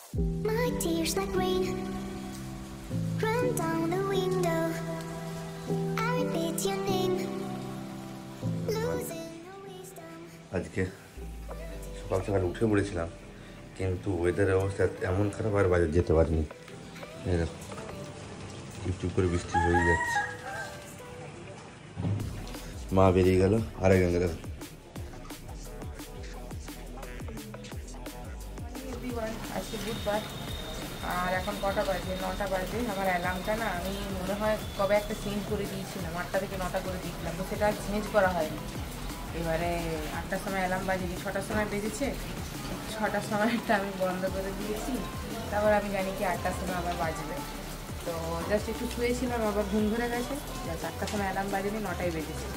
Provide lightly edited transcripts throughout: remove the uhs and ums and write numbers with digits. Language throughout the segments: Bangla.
My tears like rain run down the window. I repeat your name, losing no wisdom. আজকে সকাল সকাল উঠে পড়েছিলাম, কিন্তু ওয়েদারের অবস্থা এমন খারাপ আর বাজার যেতে পারিনি। এই দেখো টিপটিপ করে বৃষ্টি হয়ে যাচ্ছে। মা বেরিয়ে গেল আর একজন দেখো। আজকে বুধবার আর এখন কটা বাজে? 9টা বাজে। আমার অ্যালার্মটা না আমি মনে হয় কবে একটা চেঞ্জ করে দিয়েছিলাম, 8টা থেকে 9টা করে দিয়েছিলাম, তো সেটা চেঞ্জ করা হয়নি। এবারে 8টার সময় অ্যালার্ম বাজেনি, 6টার সময় বেজেছে। 6টার সময়টা আমি বন্ধ করে দিয়েছি, তারপর আমি জানি কি 8টার সময় আবার বাজবে। তো জাস্ট একটু শুয়েছিলাম, আবার ঘুম ধরে গেছে। জাস্ট 8টার সময় অ্যালার্ম বাজেনি, 9টায় বেজেছে।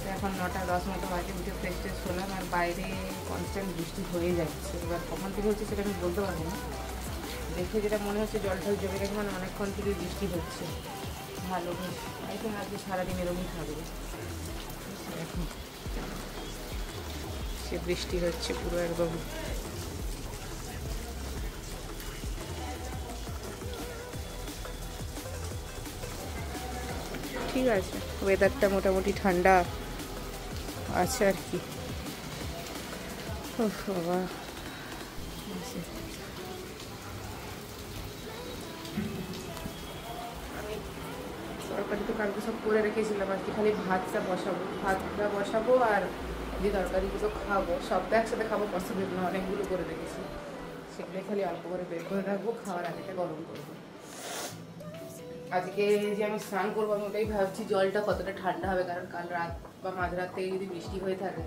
তো এখন 9:10 মতো বাজে, উঠে ফ্রেশ ট্রেশ হলাম। আর বাইরে কনস্ট্যান্ট বৃষ্টি হয়ে যাচ্ছে, এবার কখন থেকে হচ্ছে সেটা আমি বলতে পারবো না। দেখে যেটা মনে হচ্ছে জল ঢল জমে গেছে, মানে অনেকক্ষণ থেকে বৃষ্টি হচ্ছে। ভালো বেশ, আই থিঙ্ক আজকে সারাদিন এরকমই থাকবে। এখন সে বৃষ্টি হচ্ছে পুরো একদম। ঠিক আছে, ওয়েদারটা মোটামুটি ঠান্ডা আছে আর কি। বাবা তরকারি তো কালকে সব করে রেখেছিলাম, আজকে খালি ভাতটা বসাবো আর যে তরকারিগুলো খাবো সব তো একসাথে খাবো পসিবল না, অনেকগুলো করে রেখেছি, সেগুলো খালি অল্প করে বের করে রাখবো, খাওয়ার আগেটা গরম করবো। আজকে যে আমি স্নান করবো আমি ওটাই ভাবছি জলটা কতটা ঠান্ডা হবে, কারণ কাল রাত বা মাঝরাত থেকে যদি বৃষ্টি হয়ে থাকে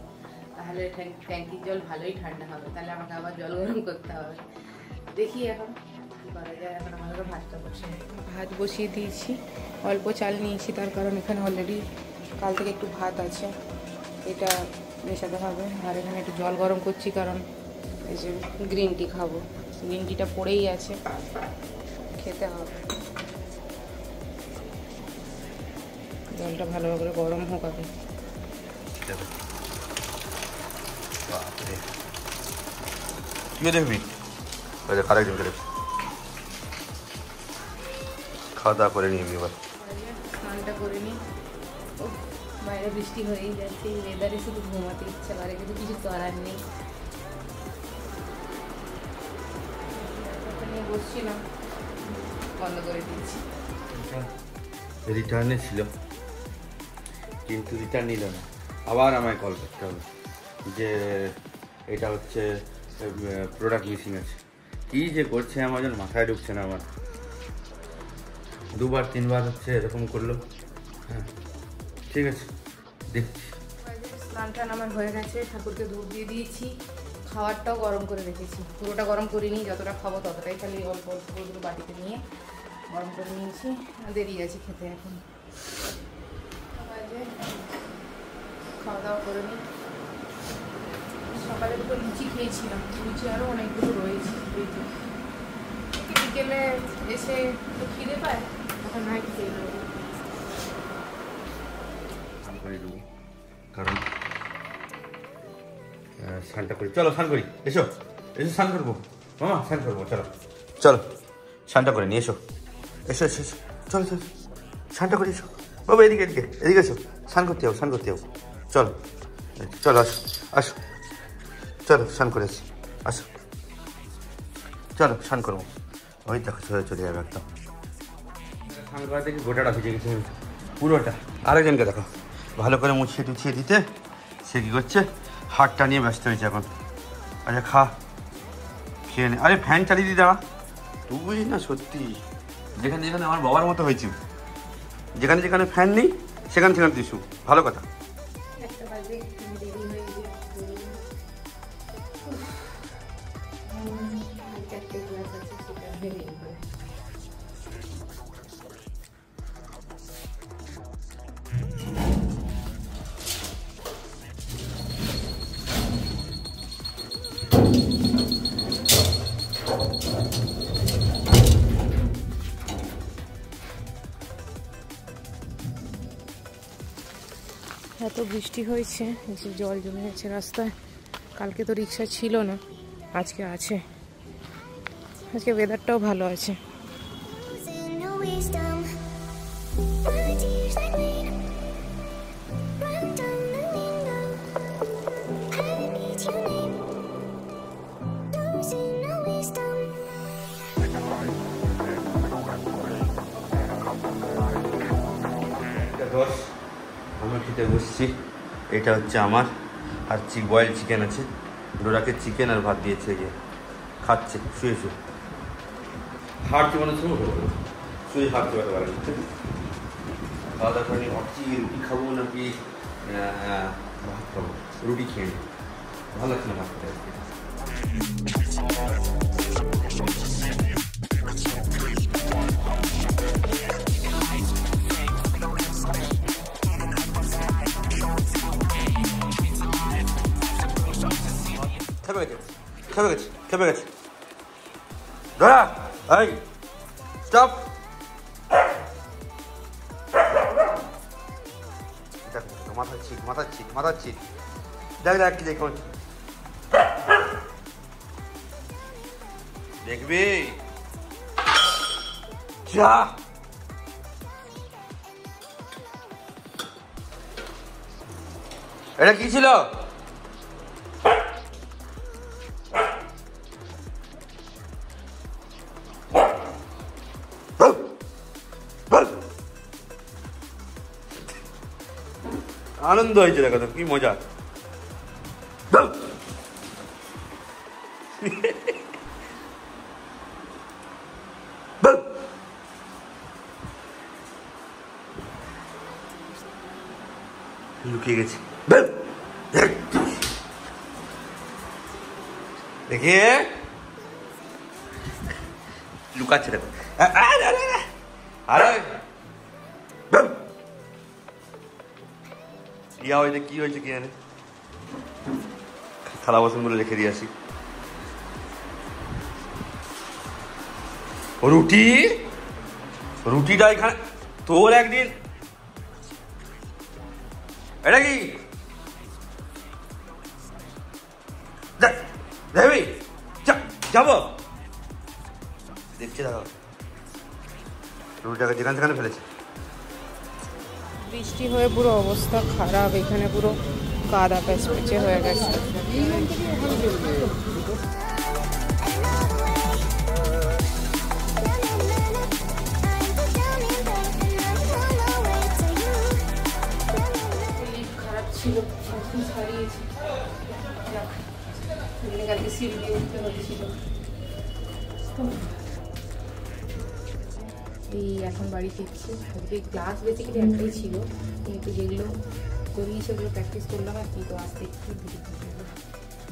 তাহলে ট্যাঙ্কির জল ভালোই ঠান্ডা হবে, তাহলে আমাকে আবার জল গরম করতে হবে। দেখি এখন কী করা যায়। এখন আমাদের ভাত বসিয়ে দিয়েছি, অল্প চাল নিয়েছি, তার কারণ এখানে অলরেডি কাল থেকে একটু ভাত আছে, এটা মেশাতে হবে। আর এখানে একটু জল গরম করছি, কারণ এই যে গ্রিন টি খাবো, গ্রিন টিটা পড়েই আছে, খেতে হবে। জলটা ভালোভাবে করে গরম হোক আগে। দেখবি আরেকজন করে খাওয়া দাওয়া করে নিবি এবার। স্নানটা করে নিই। ও বাইরে বৃষ্টি হয়েই যাচ্ছে, ওয়েদারে শুধু ঘুমাতে ইচ্ছা করে, কিন্তু কিছু করার নেই। নিয়ে বসছিলাম, বন্ধ করে দিয়েছি। রিটার্নে ছিল, কিন্তু রিটার্ন নিল না, আবার আমায় কল করতে হবে যে এটা হচ্ছে প্রোডাক্ট মিসিং আছে। কী যে করছে আমাজন মাথায় ঢুকছে না আমার, 2বার 3বার হচ্ছে এরকম করলো। হ্যাঁ ঠিক আছে দেখছি। স্নান টান আমার হয়ে গেছে, ঠাকুরকে ধূপ দিয়ে দিয়েছি, খাবারটাও গরম করে রেখেছি, পুরোটা গরম করিনি, যতটা খাবো ততটাই, খালি অল্প অল্প করে বাটিতে নিয়ে গরম করে নিয়েছি। দেরি আছে খেতে, এখন খাওয়া দাওয়া করে নিই। সকালে দুটো লুচি খেয়েছিলাম, লুচি আরও অনেকগুলো রয়েছে, বিকেলে এসে একটু খিদে পায়, তখন না একটু খেয়ে নেবো। কারণ স্নানটা করি, চলো স্নান করি, এসো এসো স্নান করবো মামা, স্নান করবো, চলো চলো স্নানটা করে নিয়ে এসো, এসো এসো এসো, চলো চলো স্নানটা করে এসো বাবা, এদিকে এদিকে এদিকে এসো, স্নান করতে যাও স্নান করতে যাও, চলো চলো আসো আসো, চলো স্নান করে আসি, আসো চলো স্নান করবো। ওই দেখো চলে যাবে একদম স্নান করা থেকে গোটাটা ভিজে গেছে পুরোটা। আরেকজনকে দেখো ভালো করে মুছিয়ে টুছিয়ে দিতে, সে কী করছে হাতটা নিয়ে ব্যস্ত হয়েছে এখন। আচ্ছা খা, খেয়ে নে। আরে ফ্যান চালিয়ে দিই, দাঁড়া, তুই বুঝিস না সত্যি, যেখানে যেখানে আমার বাবার মতো হয়েছে, যেখানে যেখানে ফ্যান নেই সেখানে সেখানে দিস, ভালো কথা। এত বৃষ্টি হয়েছে যে জল জমে গেছে রাস্তায়। কালকে তো রিক্সা ছিল না, আজকে আছে। আজকে ওয়েদারটাও ভালো আছে। losing no wisdom. My tears like rain run down the window. I repeat your name, losing no wisdom. আমরা খেতে বসছি। এটা হচ্ছে আমার, আর বয়েল চিকেন আছে। ডোরাকে চিকেন আর ভাত দিয়েছে, যে খাচ্ছে শুয়ে শুয়ে। হাড়তে মানে শুয়ে হাঁটতে পারতে পারে না। খাওয়া দাওয়া করেনি, ভাবছি রুটি খাবো নাকি ভাত খাবো। রুটি খেয়ে নি, ভালো লাগছে না ভাত খেতে আজকে। খেপে গেছে ধরা। এই স্টপ। মাথার চিট দেখ কি দেখুন, দেখবি যা। এটা কি ছিল? আনন্দ হয়েছে, দেখো তো কি মজা। লুকিয়ে গেছি, দেখে লুকাচ্ছে, দেখো। আরে কি হয়েছে কি জানে। থালা বাসন বলে রেখে দিয়ে আসি। রুটিটা এখানে তোর একদিন। এটা কি দেখবি? যাবো দেখছি, দেখো রুটিটাকে যেখানে সেখানে ফেলেছে। বৃষ্টি হয়ে পুরো অবস্থা খারাপ, এখানে পুরো কাদা প্যাচপেচে হয়ে গেছে। খারাপ ছিল, ছাড়িয়েছি, কালকে সিঁড়ি দিয়ে উঠতে হচ্ছিল। এই এখন বাড়ি ফিরছি। আজকে ক্লাস বেসিক্যালি একটাই ছিল, কিন্তু যেগুলো করিয়ে সেগুলো প্র্যাকটিস করলাম আর কি। তো আসতে একটু ধীরে ধীরে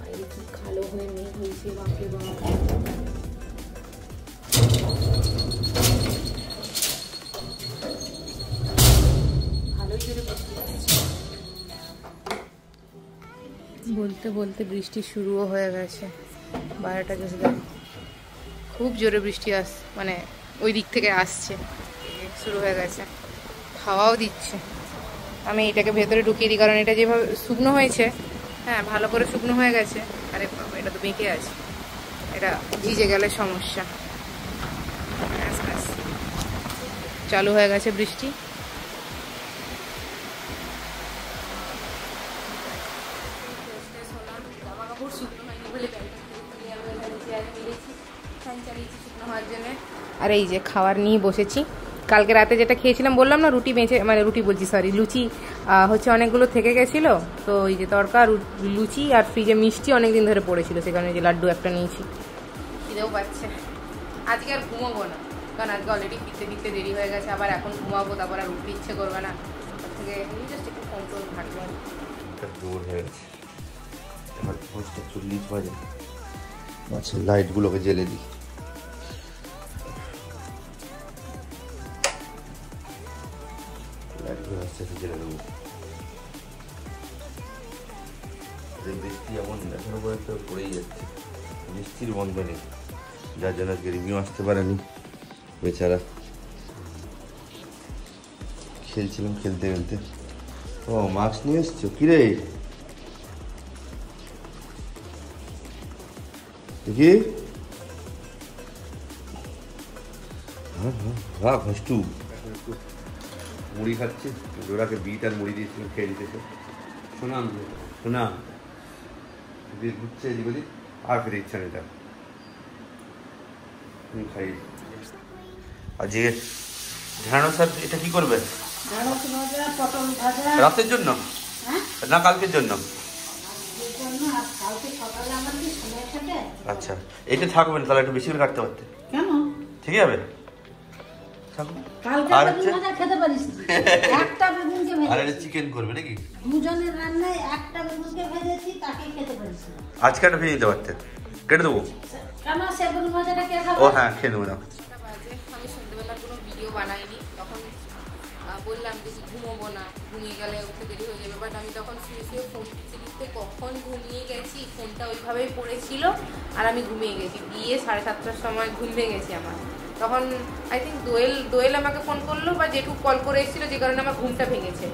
আর কি কালো হয়ে মেঘ হয়েছে, বাপরে বাপ। ভালোই জোরে বৃষ্টি আসছে। বলতে বলতে বৃষ্টি শুরুও হয়ে গেছে। বাইরেটা গেছে দেখো, খুব জোরে বৃষ্টি মানে ওই দিক থেকে আসছে, শুরু হয়ে গেছে। হাওয়াও দিচ্ছে। আমি এটাকে ভেতরে ঢুকিয়ে দিই, কারণ এটা যেভাবে শুকনো হয়েছে, হ্যাঁ ভালো করে শুকনো হয়ে গেছে। আরে এটা তো বেঁকে আছে, এটা ভিজে গেলে সমস্যা। চালু হয়ে গেছে বৃষ্টি। জামা কাপড় শুকনো হয়নি বলে ফ্যান চালিয়েছি শুকনো হওয়ার জন্য। আর এই যে খাবার নিয়ে বসেছি। কালকে রাতে যেটা খেয়েছিলাম বললাম না, রুটি বেঁচে, মানে রুটি বলছি সরি লুচি হচ্ছে অনেকগুলো থেকে গেছিলো। তো এই যে তড়কা লুচি আর ফ্রিজে মিষ্টি অনেকদিন ধরে পড়েছিল, সেখানে যে লাড্ডু একটা নিয়েছি। খিদেও পাচ্ছে। আজকে আর ঘুমাবো না, কারণ আজকে অলরেডি ফিরতে দেরি হয়ে গেছে। আবার এখন ঘুমাবো, তারপর আর উঠতে ইচ্ছে করবে না। তার থেকে জাস্ট একটু কন্ট্রোল থাকবে। দূর হয়ে গেছে, এবার 40 বাজে। আচ্ছা লাইটগুলোকে জ্বেলে দিই। লাইটগুলো আস্তে আস্তে জ্বেলে দেবো। বৃষ্টি এমন এখনো পর্যন্ত পড়েই যাচ্ছে, বৃষ্টির বন্ধ নেই, যার জন্য আজকে রিভিউ আসতে পারেনি বেচারা। খেলছিলাম, খেলতে খেলতে। ও মাস্ক নিয়ে এসছো কিরে? দেখি হ্যাঁ ঘষ্টু মুড়ি খাচ্ছে, ওরাকে বিট আর মুড়ি দিয়েছিল, খেয়ে দিতেছে। শোনা ঘুরছে এদিক ওদিক, আর ফিরে ইচ্ছা নেই তার খাই। আজকে ঢেঁড়স স্যার এটা কি করবে? রাতের জন্য না কালকের জন্য? আচ্ছা এটা থাকবেন তাহলে একটু বেশি করে কাটতে পারতে। কেন ঠিক আছে আর চিকেন করবে নাকি? দুজনের রান্নায় একটা বেগুনকে ভেজেছি, তাকে খেতে পারিস না। আজকে একটা ভেজে দিতে পারতে, কেটে দেবো। কেন সেগুন ভাজাটা কে খাবে? ও হ্যাঁ খেয়ে নেবো না। আমি সন্ধ্যেবেলা কোনো ভিডিও বানাইনি, তখন বললাম যে ঘুমোবো না, ঘুমিয়ে গেলে উঠতে দেরি হয়ে যাবে। বাট আমি তখন শুয়ে শুয়ে ফোন টিপতে কখন ঘুমিয়ে গেছি, ফোনটা ওইভাবেই পড়েছিল আর আমি ঘুমিয়ে গেছি। গিয়ে 7:30টার সময় ঘুম ভেঙে গেছি আমার। তখন আই থিঙ্ক দোয়েল আমাকে ফোন করলো বা জেঠু কল করে এসেছিলো, যে কারণে আমার ঘুমটা ভেঙেছে।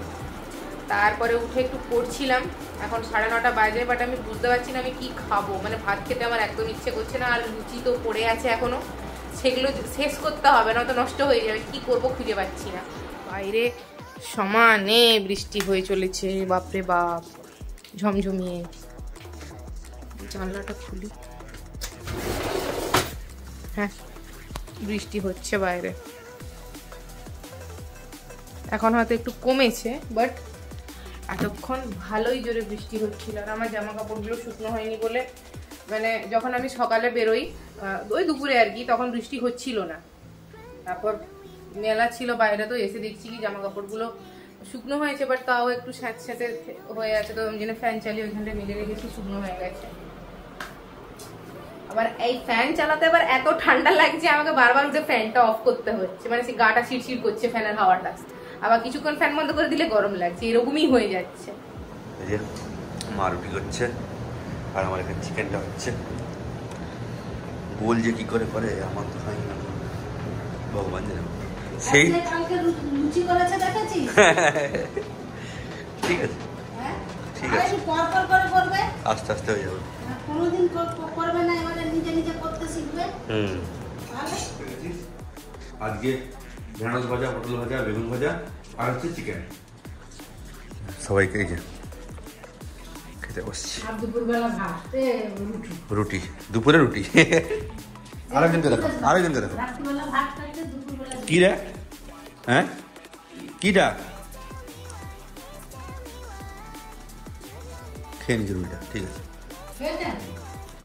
তারপরে উঠে একটু পড়ছিলাম, এখন 9:30 বাজে। বাট আমি বুঝতে পারছি না আমি কি খাবো, মানে ভাত খেতে আমার একদম ইচ্ছে করছে না। আর লুচি তো পড়ে আছে এখনো, সেগুলো শেষ করতে হবে, না তো নষ্ট হয়ে যাবে। কি করব খুঁজে পাচ্ছি না। বাইরে সমানে বৃষ্টি হয়ে চলেছে, বাপরে বাপ, ঝমঝমিয়ে। জানলাটা খুলি, হ্যাঁ বৃষ্টি হচ্ছে বাইরে। এখন হয়তো একটু কমেছে, বাট এতক্ষণ ভালোই জোরে বৃষ্টি হচ্ছিল। আর আমার জামা কাপড়গুলো শুকনো হয়নি বলে, মানে যখন আমি সকালে বেরোই ওই দুপুরে আর কি, তখন বৃষ্টি হচ্ছিল না। তারপর মেলা ছিল বাইরে, তো এসে দেখছি কি জামা কাপড়গুলো শুকনো হয়েছে, বাট তাও একটু স্যাঁতস্যাঁতে হয়ে আছে। তো আমি জন্য ফ্যান চালিয়ে ওইখানটা মেলে রেখেছি, শুকনো হয়ে গেছে। আবার এই ফ্যান চালাতে আবার এত ঠান্ডা লাগছে, আমাকে বারবার উঠে ফ্যানটা অফ করতে হচ্ছে, মানে সে গাটা শিরশির করছে ফ্যানের হাওয়াটা। আবার কিছুক্ষণ ফ্যান বন্ধ করে দিলে গরম লাগছে, এরকমই হয়ে যাচ্ছে। মা রুটি করছে আর আমার এখানে চিকেনটা হচ্ছে। গোল যে কি করে করে আমার তো হয় না, ভগবান জানে। সেই লুচি করেছে দেখেছি। ঠিক আছে ঠিক আছে, আস্তে আস্তে হয়ে যাবে। কোনোদিন করবে না, এবারে নিজে নিজে করতে শিখবে। আজকে ঢেঁড়স ভাজা, পটল ভাজা, বেগুন ভাজা আর হচ্ছে চিকেন। সবাইকে এই যে খেতে বসছি। রুটি, দুপুরে রুটি। আরেকজনকে দেখো, আরেকজনকে দেখো। কি রে? হ্যাঁ কিটা? খেয়ে নিচ্ছে রুটিটা, ঠিক আছে।